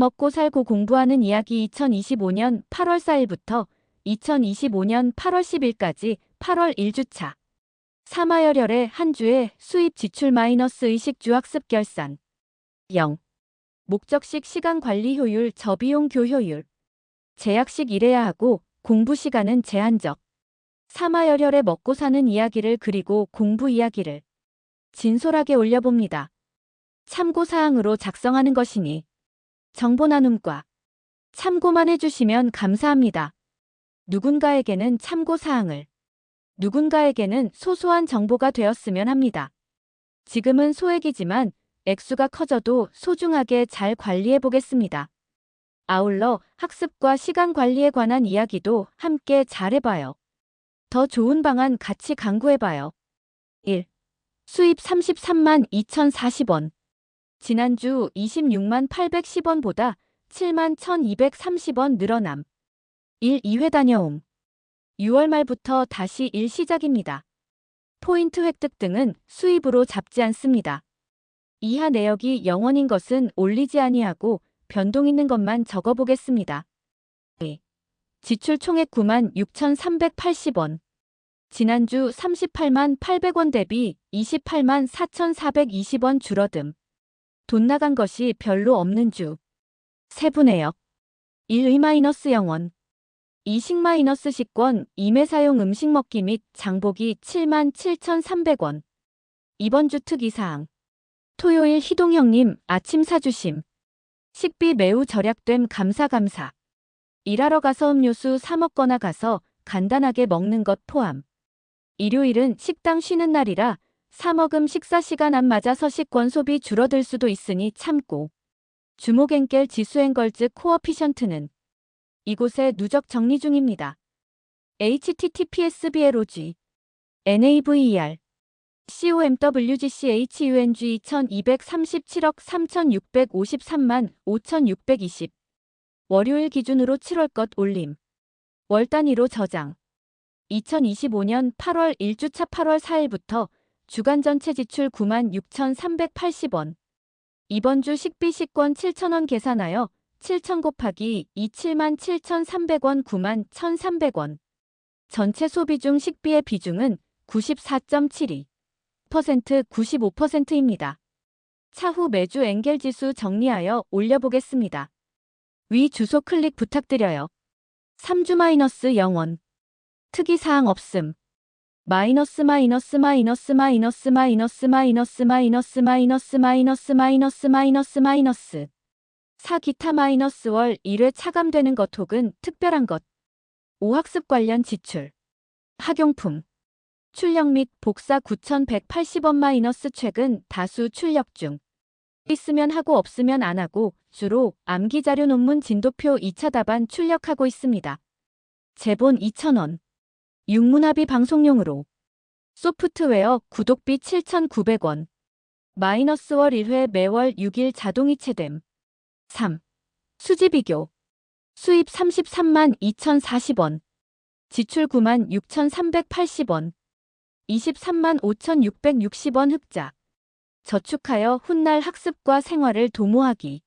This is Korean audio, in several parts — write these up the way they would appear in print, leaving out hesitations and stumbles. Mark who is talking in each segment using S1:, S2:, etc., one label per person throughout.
S1: 먹고 살고 공부하는 이야기 2025년 8월 4일부터 2025년 8월 10일까지 8월 1주차 3화열혈의 한 주의 수입 지출 마이너스 의식주 학습 결산 0. 목적식 시간 관리 효율 저비용 교효율 제약식 일해야 하고 공부 시간은 제한적 3화열혈의 먹고 사는 이야기를 그리고 공부 이야기를 진솔하게 올려봅니다. 참고사항으로 작성하는 것이니 정보 나눔과 참고만 해주시면 감사합니다. 누군가에게는 참고사항을, 누군가에게는 소소한 정보가 되었으면 합니다. 지금은 소액이지만 액수가 커져도 소중하게 잘 관리해 보겠습니다. 아울러 학습과 시간 관리에 관한 이야기도 함께 잘 해봐요. 더 좋은 방안 같이 강구해봐요. 1. 수입 33만 2,040원. 지난주 26만 810원보다 7만 1,230원 늘어남. 1. 2회 다녀옴. 6월 말부터 다시 일 시작입니다. 포인트 획득 등은 수입으로 잡지 않습니다. 이하 내역이 0원인 것은 올리지 아니하고 변동 있는 것만 적어보겠습니다. 2. 지출 총액 9만 6,380원. 지난주 38만 800원 대비 28만 4,420원 줄어듦. 돈 나간 것이 별로 없는 주. 세부 내역. 1의 마이너스 0원. 이식 마이너스 식권, 임해 사용 음식 먹기 및 장보기 7만 7,300원. 이번 주 특이사항. 토요일 희동형님 아침 사주심. 식비 매우 절약됨 감사. 일하러 가서 음료수 사 먹거나 가서 간단하게 먹는 것 포함. 일요일은 식당 쉬는 날이라 사먹음 식사 시간 안 맞아서 식권 소비 줄어들 수도 있으니 참고. 주목엔겔 지수엔걸즈 코어피션트는 이곳에 누적 정리 중입니다. https://blog naver comwgchung 2237억 3653만 5620 월요일 기준으로 7월 것 올림 월 단위로 저장 2025년 8월 1주차 8월 4일부터 주간 전체 지출 9만 6,380원. 이번 주 식비 식권 7,000원 계산하여 7,000 곱하기 27만 7,300원 9만 1,300원. 전체 소비 중 식비의 비중은 94.72%, 95%입니다. 차후 매주 엔겔 지수 정리하여 올려보겠습니다. 위 주소 클릭 부탁드려요. 3주 마이너스 0원. 특이사항 없음. 마이너스 마이너스 4 기타 마이너스 월 1회 차감되는 것 혹은 특별한 것 5 학습 관련 지출 학용품 출력 및 복사 9,180원 마이너스 최근 다수 출력 중 있으면 하고 없으면 안 하고 주로 암기자료 논문 진도표 2차 답안 출력하고 있습니다. 제본 2,000원 육문합의 방송용으로 소프트웨어 구독비 7,900원 마이너스 월 1회 매월 6일 자동 이체됨 3. 수지 비교 수입 33만 2,040원 지출 9만 6,380원 23만 5,660원 흑자 저축하여 훗날 학습과 생활을 도모하기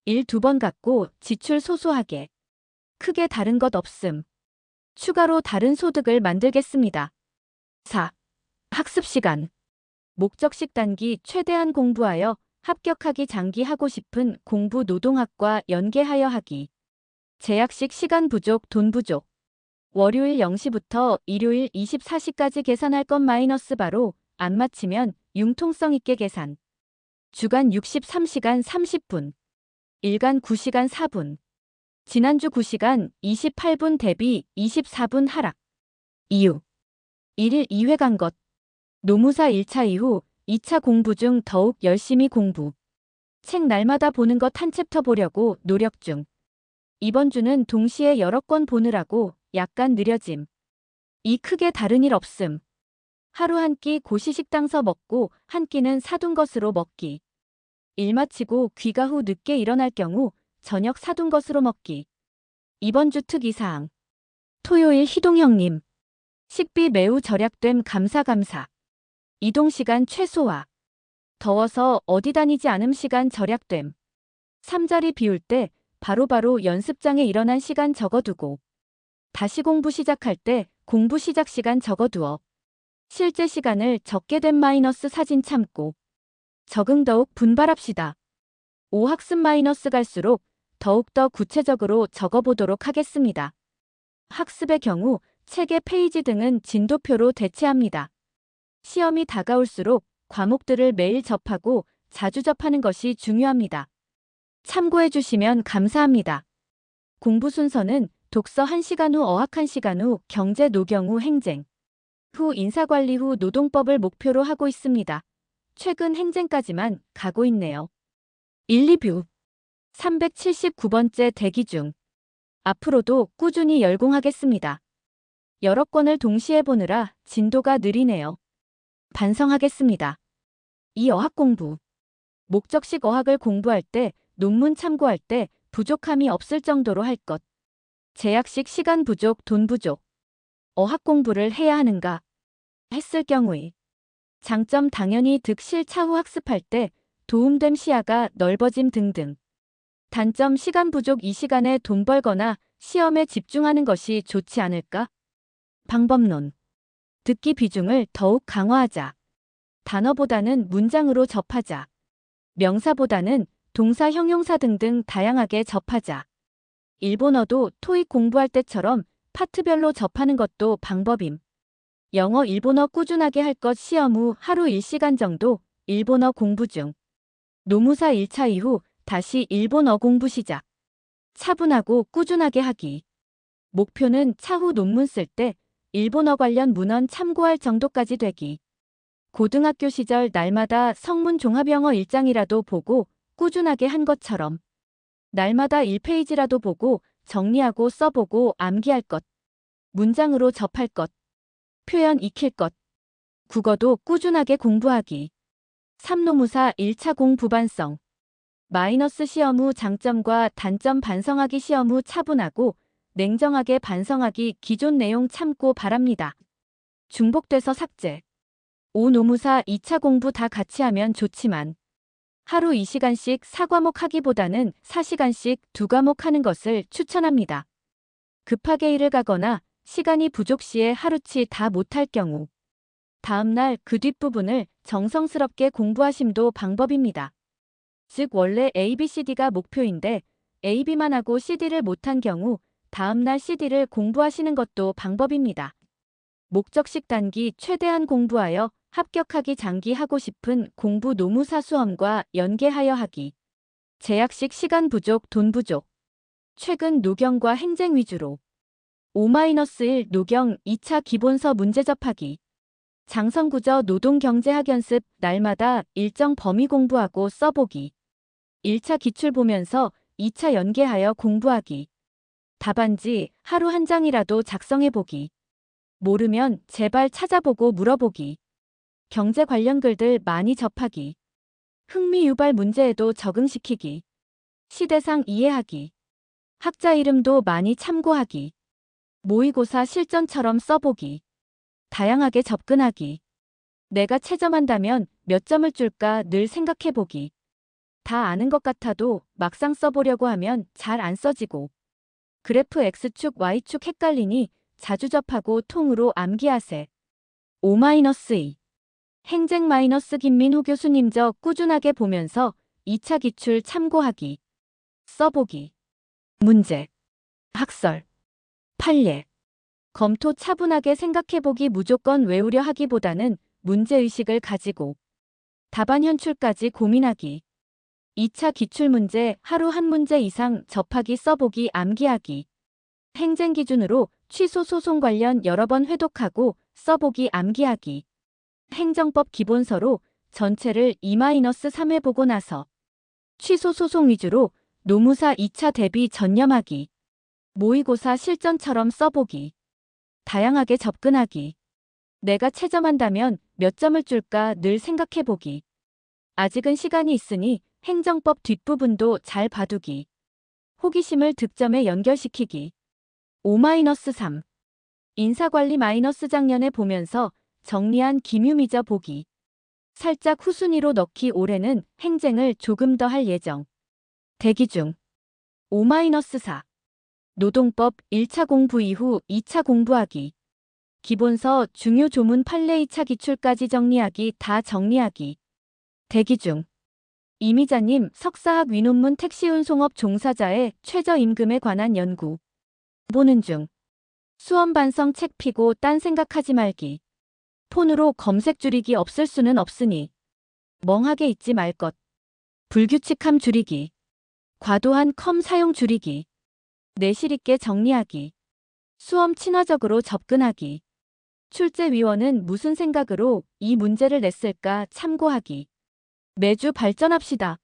S1: 일 2번 갖고 지출 소소하게 크게 다른 것 없음 추가로 다른 소득을 만들겠습니다. 4. 학습 시간 목적식 단기 최대한 공부하여 합격하기 장기 하고 싶은 공부 노동학과 연계하여 하기 제약식 시간 부족 돈 부족 월요일 0시부터 일요일 24시까지 계산할 것 마이너스 바로 안 맞히면 융통성 있게 계산 주간 63시간 30분 일간 9시간 4분 지난주 9시간 28분 대비 24분 하락 이유 1일 2회 간 것 노무사 1차 이후 2차 공부 중 더욱 열심히 공부 책 날마다 보는 것 한 챕터 보려고 노력 중 이번 주는 동시에 여러 권 보느라고 약간 느려짐 이 크게 다른 일 없음 하루 한 끼 고시식당서 먹고 한 끼는 사둔 것으로 먹기 일 마치고 귀가 후 늦게 일어날 경우 저녁 사둔 것으로 먹기 이번 주 특이사항 토요일 희동형님 식비 매우 절약됨 감사 이동시간 최소화 더워서 어디 다니지 않음 시간 절약됨 잠자리 비울 때 바로바로 연습장에 일어난 시간 적어두고 다시 공부 시작할 때 공부 시작 시간 적어두어 실제 시간을 적게 된 마이너스 사진 참고 적응 더욱 분발합시다. 5 학습 마이너스 갈수록 더욱더 구체적으로 적어보도록 하겠습니다. 학습의 경우 책의 페이지 등은 진도표로 대체합니다. 시험이 다가올수록 과목들을 매일 접하고 자주 접하는 것이 중요합니다. 참고해 주시면 감사합니다. 공부 순서는 독서 1시간 후 어학 1시간 후 경제 노경 후 행정 후 인사관리 후 노동법을 목표로 하고 있습니다. 최근 행정까지만 가고 있네요. 1, 리뷰 379번째 대기 중. 앞으로도 꾸준히 열공하겠습니다. 여러 건을 동시에 보느라 진도가 느리네요. 반성하겠습니다. 2. 어학 공부. 목적식 어학을 공부할 때, 논문 참고할 때 부족함이 없을 정도로 할 것. 제약식 시간 부족, 돈 부족. 어학 공부를 해야 하는가? 했을 경우의 장점 당연히 득실 차후 학습할 때 도움됨 시야가 넓어짐 등등. 단점 시간 부족 이 시간에 돈 벌거나 시험에 집중하는 것이 좋지 않을까? 방법론. 듣기 비중을 더욱 강화하자. 단어보다는 문장으로 접하자. 명사보다는 동사, 형용사 등등 다양하게 접하자. 일본어도 토익 공부할 때처럼 파트별로 접하는 것도 방법임. 영어, 일본어 꾸준하게 할 것 시험 후 하루 1시간 정도 일본어 공부 중. 노무사 1차 이후 다시 일본어 공부 시작. 차분하고 꾸준하게 하기. 목표는 차후 논문 쓸 때 일본어 관련 문헌 참고할 정도까지 되기. 고등학교 시절 날마다 성문 종합영어 1장이라도 보고 꾸준하게 한 것처럼 날마다 1페이지라도 보고 정리하고 써보고 암기할 것. 문장으로 접할 것. 표현 익힐 것. 국어도 꾸준하게 공부하기. 3. 노무사 1차 공부반성. 마이너스 시험 후 장점과 단점 반성하기. 시험 후 차분하고 냉정하게 반성하기. 기존 내용 참고 바랍니다. 중복돼서 삭제. 5. 노무사 2차 공부 다 같이 하면 좋지만 하루 2시간씩 4과목 하기보다는 4시간씩 2과목 하는 것을 추천합니다. 급하게 일을 가거나 시간이 부족 시에 하루치 다 못할 경우 다음날 그 뒷부분을 정성스럽게 공부하심도 방법입니다. 즉 원래 A, B, CD가 목표인데 A, B만 하고 CD를 못한 경우 다음날 CD를 공부하시는 것도 방법입니다. 목적식 단기 최대한 공부하여 합격하기. 장기 하고 싶은 공부 노무사 수험과 연계하여 하기. 제약식 시간 부족, 돈 부족. 최근 노경과 행정 위주로 5-1 노경 2차 기본서 문제 접하기. 장성구저 노동경제학연습 날마다 일정 범위 공부하고 써보기. 1차 기출 보면서 2차 연계하여 공부하기. 답안지 하루 한 장이라도 작성해보기. 모르면 제발 찾아보고 물어보기. 경제 관련 글들 많이 접하기. 흥미 유발 문제에도 적응시키기. 시대상 이해하기. 학자 이름도 많이 참고하기. 모의고사 실전처럼 써보기. 다양하게 접근하기. 내가 채점한다면 몇 점을 줄까 늘 생각해보기. 다 아는 것 같아도 막상 써보려고 하면 잘 안 써지고. 그래프 X축 Y축 헷갈리니 자주 접하고 통으로 암기하세. 5-2 행정 김민호 교수님 저 꾸준하게 보면서 2차 기출 참고하기. 써보기. 문제. 학설. 판례. 검토 차분하게 생각해보기. 무조건 외우려 하기보다는 문제의식을 가지고 답안 현출까지 고민하기. 2차 기출문제 하루 한 문제 이상 접하기. 써보기. 암기하기. 행정 기준으로 취소 소송 관련 여러 번 회독하고 써보기. 암기하기. 행정법 기본서로 전체를 2-3회 보고 나서 취소 소송 위주로 노무사 2차 대비 전념하기. 모의고사 실전처럼 써보기. 다양하게 접근하기. 내가 채점한다면 몇 점을 줄까 늘 생각해보기. 아직은 시간이 있으니 행정법 뒷부분도 잘 봐두기. 호기심을 득점에 연결시키기. 5-3 인사관리 작년에 보면서 정리한 김유미저 보기. 살짝 후순위로 넣기. 올해는 행정을 조금 더 할 예정. 대기 중. 5-4. 노동법 1차 공부 이후 2차 공부하기. 기본서 중요 조문 판례 2차 기출까지 정리하기 다 정리하기. 대기 중. 이미자님 석사학 위논문 택시운송업 종사자의 최저임금에 관한 연구. 보는 중. 수험 반성 책 피고 딴 생각하지 말기. 폰으로 검색 줄이기 없을 수는 없으니. 멍하게 있지 말 것. 불규칙함 줄이기. 과도한 컴 사용 줄이기. 내실 있게 정리하기. 수험 친화적으로 접근하기. 출제위원은 무슨 생각으로 이 문제를 냈을까 참고하기. 매주 발전합시다.